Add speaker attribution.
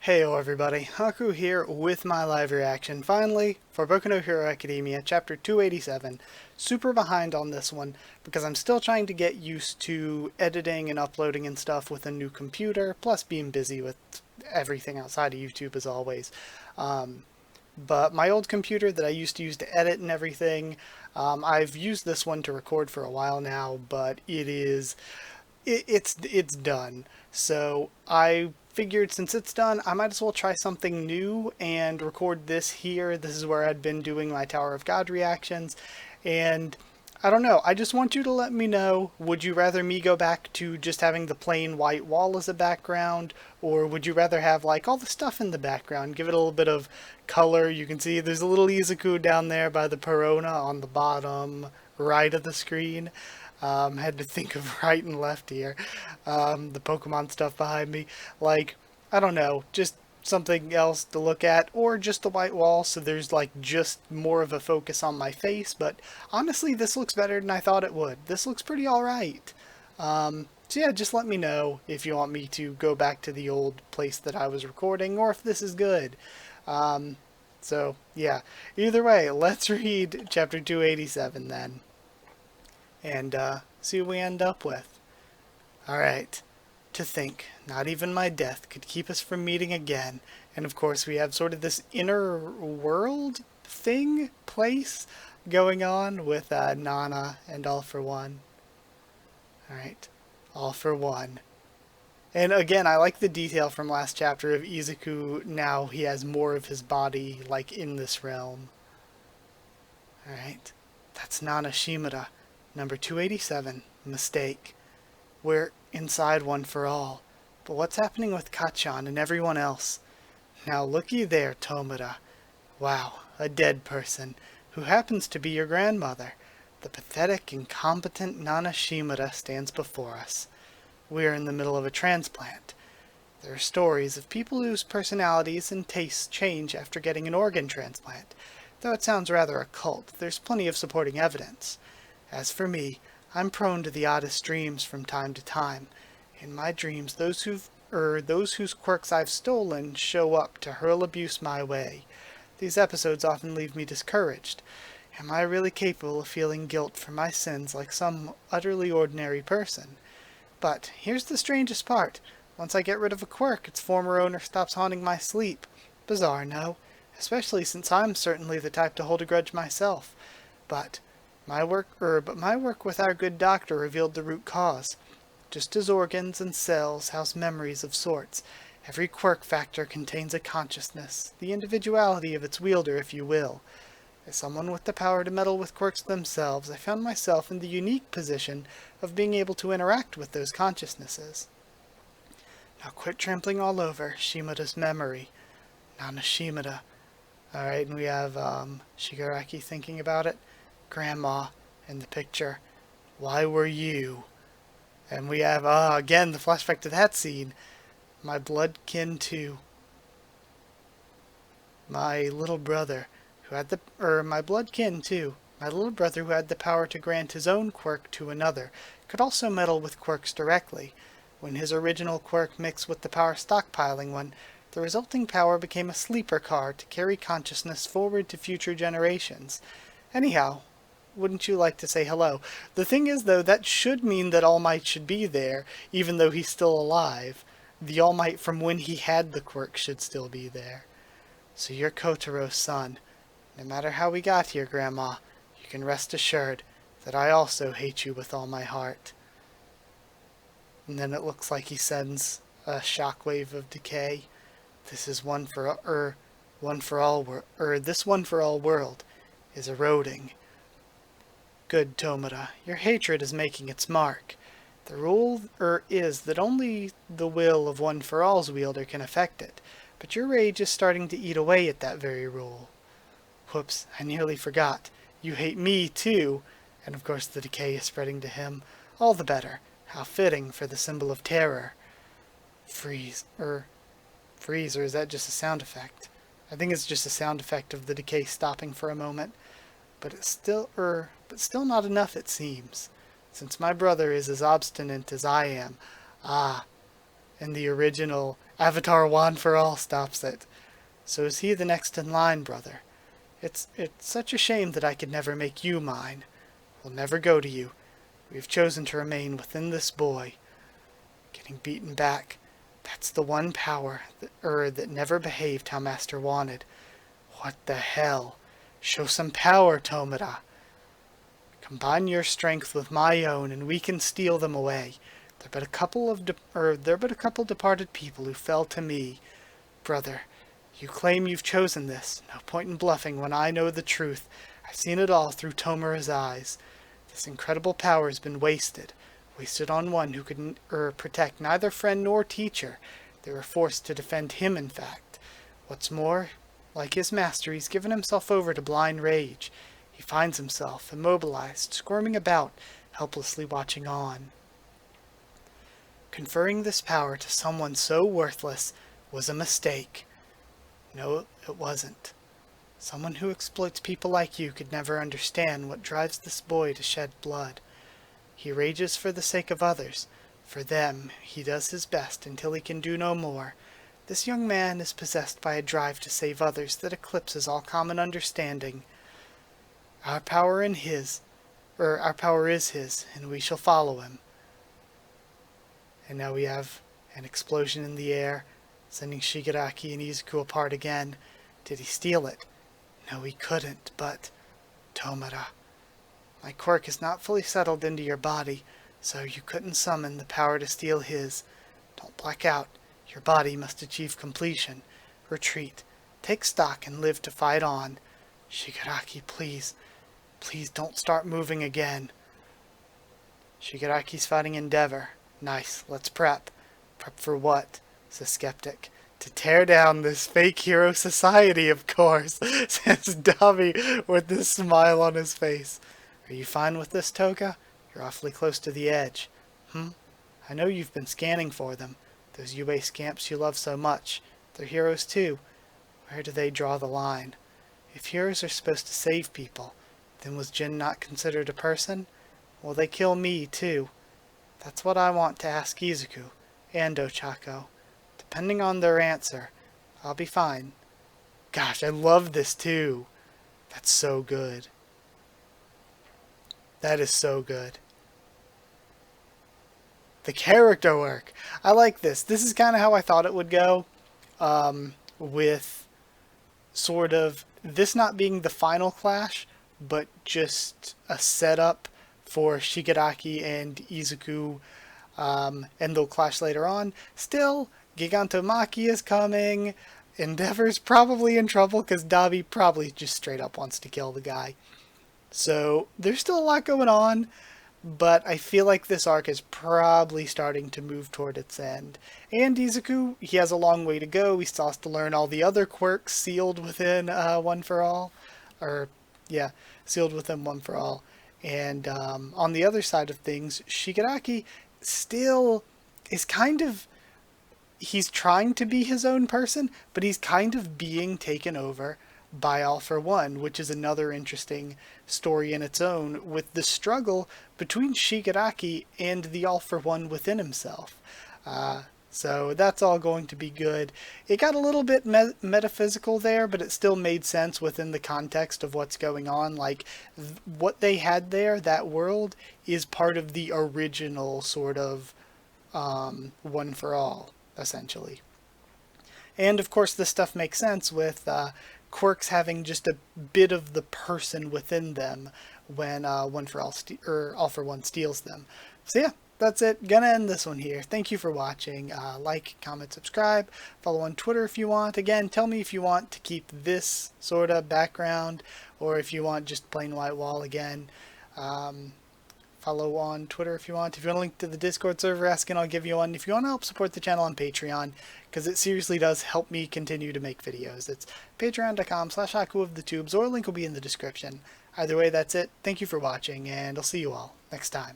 Speaker 1: Heyo everybody, Haku here with my live reaction, finally, for Boku no Hero Academia, chapter 287. Super behind on this one, because I'm still trying to get used to editing and uploading and stuff with a new computer, plus being busy with everything outside of YouTube as always. But my old computer that I used to use to edit and everything, I've used this one to record for a while now, but it's done. So I figured since it's done, I might as well try something new and record this here. This is where I'd been doing my Tower of God reactions, and I don't know, I just want you to let me know, would you rather me go back to just having the plain white wall as a background, or would you rather have like all the stuff in the background, give it a little bit of color? You can see there's a little Izuku down there by the Perona on the bottom right of the screen. Had to think of right and left here. The Pokemon stuff behind me. Like, I don't know, just something else to look at, or just the white wall so there's like just more of a focus on my face. But honestly, this looks better than I thought it would. This looks pretty alright. So yeah, just let me know if you want me to go back to the old place that I was recording, or if this is good. So yeah, either way, let's read chapter 287 then, and see what we end up with. Alright. To think, not even my death could keep us from meeting again. And of course we have sort of this inner world place going on with Nana and All for One. Alright, All for One. And again, I like the detail from last chapter of Izuku. Now he has more of his body like in this realm. Alright, that's Nana Shimura. Number 287, mistake. We're inside One for All, but what's happening with Kachan and everyone else? Now looky there, Tomura. Wow, a dead person, who happens to be your grandmother. The pathetic, incompetent Nana Shimura stands before us. We're in the middle of a transplant. There are stories of people whose personalities and tastes change after getting an organ transplant. Though it sounds rather occult, there's plenty of supporting evidence. As for me, I'm prone to the oddest dreams from time to time. In my dreams, those whose quirks I've stolen show up to hurl abuse my way. These episodes often leave me discouraged. Am I really capable of feeling guilt for my sins like some utterly ordinary person? But here's the strangest part. Once I get rid of a quirk, its former owner stops haunting my sleep. Bizarre, no? Especially since I'm certainly the type to hold a grudge myself. But my work with our good doctor revealed the root cause. Just as organs and cells house memories of sorts, every quirk factor contains a consciousness, the individuality of its wielder, if you will. As someone with the power to meddle with quirks themselves, I found myself in the unique position of being able to interact with those consciousnesses. Now quit trampling all over Shimura's memory. Nana Shimura. Alright, and we have Shigaraki thinking about it. Grandma in the picture. Why were you? And we have, again, the flashback to that scene. My blood kin too. My little brother who had my blood kin too. My little brother who had the power to grant his own quirk to another could also meddle with quirks directly. When his original quirk mixed with the power stockpiling one, the resulting power became a sleeper car to carry consciousness forward to future generations. Anyhow, wouldn't you like to say hello? The thing is, though, that should mean that All Might should be there, even though he's still alive. The All Might from when he had the quirk should still be there. So you're Kotaro's son. No matter how we got here, Grandma, you can rest assured that I also hate you with all my heart. And then it looks like he sends a shockwave of decay. This one for all world is eroding. Good Tomura, your hatred is making its mark. The rule is that only the will of One for All's wielder can affect it, but your rage is starting to eat away at that very rule. Whoops, I nearly forgot. You hate me too, and of course the decay is spreading to him. All the better. How fitting for the symbol of terror. Freeze, or is that just a sound effect? I think it's just a sound effect of the decay stopping for a moment. But it's still not enough, it seems, since my brother is as obstinate as I am. Ah, and the original Avatar One for All stops it. So is he the next in line, brother? It's such a shame that I could never make you mine. We'll never go to you. We have chosen to remain within this boy. Getting beaten back. That's the one power that never behaved how Master wanted. What the hell? Show some power, Tomura. Combine your strength with my own, and we can steal them away. They're but a couple departed people who fell to me. Brother, you claim you've chosen this. No point in bluffing when I know the truth. I've seen it all through Tomura's eyes. This incredible power has been wasted. Wasted on one who could protect neither friend nor teacher. They were forced to defend him, in fact. What's more, like his master, he's given himself over to blind rage. He finds himself immobilized, squirming about, helplessly watching on. Conferring this power to someone so worthless was a mistake. No, it wasn't. Someone who exploits people like you could never understand what drives this boy to shed blood. He rages for the sake of others. For them, he does his best until he can do no more. This young man is possessed by a drive to save others that eclipses all common understanding. Our power is his, and we shall follow him. And now we have an explosion in the air, sending Shigaraki and Izuku apart again. Did he steal it? No, he couldn't, but... Tomura, my quirk is not fully settled into your body, so you couldn't summon the power to steal his. Don't black out. Your body must achieve completion. Retreat. Take stock and live to fight on. Shigaraki, please. Please don't start moving again. Shigaraki's fighting Endeavor. Nice. Let's prep. Prep for what? Says Skeptic. To tear down this fake hero society, of course, says Dobby with this smile on his face. Are you fine with this, Toga? You're awfully close to the edge. I know you've been scanning for them. Those UA scamps you love so much. They're heroes too. Where do they draw the line? If heroes are supposed to save people, then was Jin not considered a person? Will they kill me too? That's what I want to ask Izuku and Ochako. Depending on their answer, I'll be fine. Gosh, I love this too. That's so good. That is so good. The character work. I like this. This is kind of how I thought it would go. With sort of this not being the final clash, but just a setup for Shigaraki and Izuku, and they'll clash later on. Still, Gigantomachia is coming. Endeavor's probably in trouble because Dabi probably just straight up wants to kill the guy. So there's still a lot going on, but I feel like this arc is probably starting to move toward its end. And Izuku, he has a long way to go. He still has to learn all the other quirks sealed within One for All. Sealed within One for All. And on the other side of things, Shigaraki still is kind of... He's trying to be his own person, but he's kind of being taken over by All for One, which is another interesting story in its own, with the struggle between Shigaraki and the All for One within himself. So that's all going to be good. It got a little bit metaphysical there, but it still made sense within the context of what's going on. Like, what they had there, that world, is part of the original sort of One for All, essentially. And of course this stuff makes sense with quirks having just a bit of the person within them when One for All All for One steals them. So yeah, that's it. Gonna end this one here. Thank you for watching. Like, comment, subscribe, follow on Twitter if you want. Again, tell me if you want to keep this sort of background or if you want just plain white wall again. Follow on Twitter if you want. If you want a link to the Discord server, ask and I'll give you one. If you want to help support the channel on Patreon, because it seriously does help me continue to make videos, it's patreon.com/Haku of the Tubes, or a link will be in the description. Either way, that's it. Thank you for watching, and I'll see you all next time.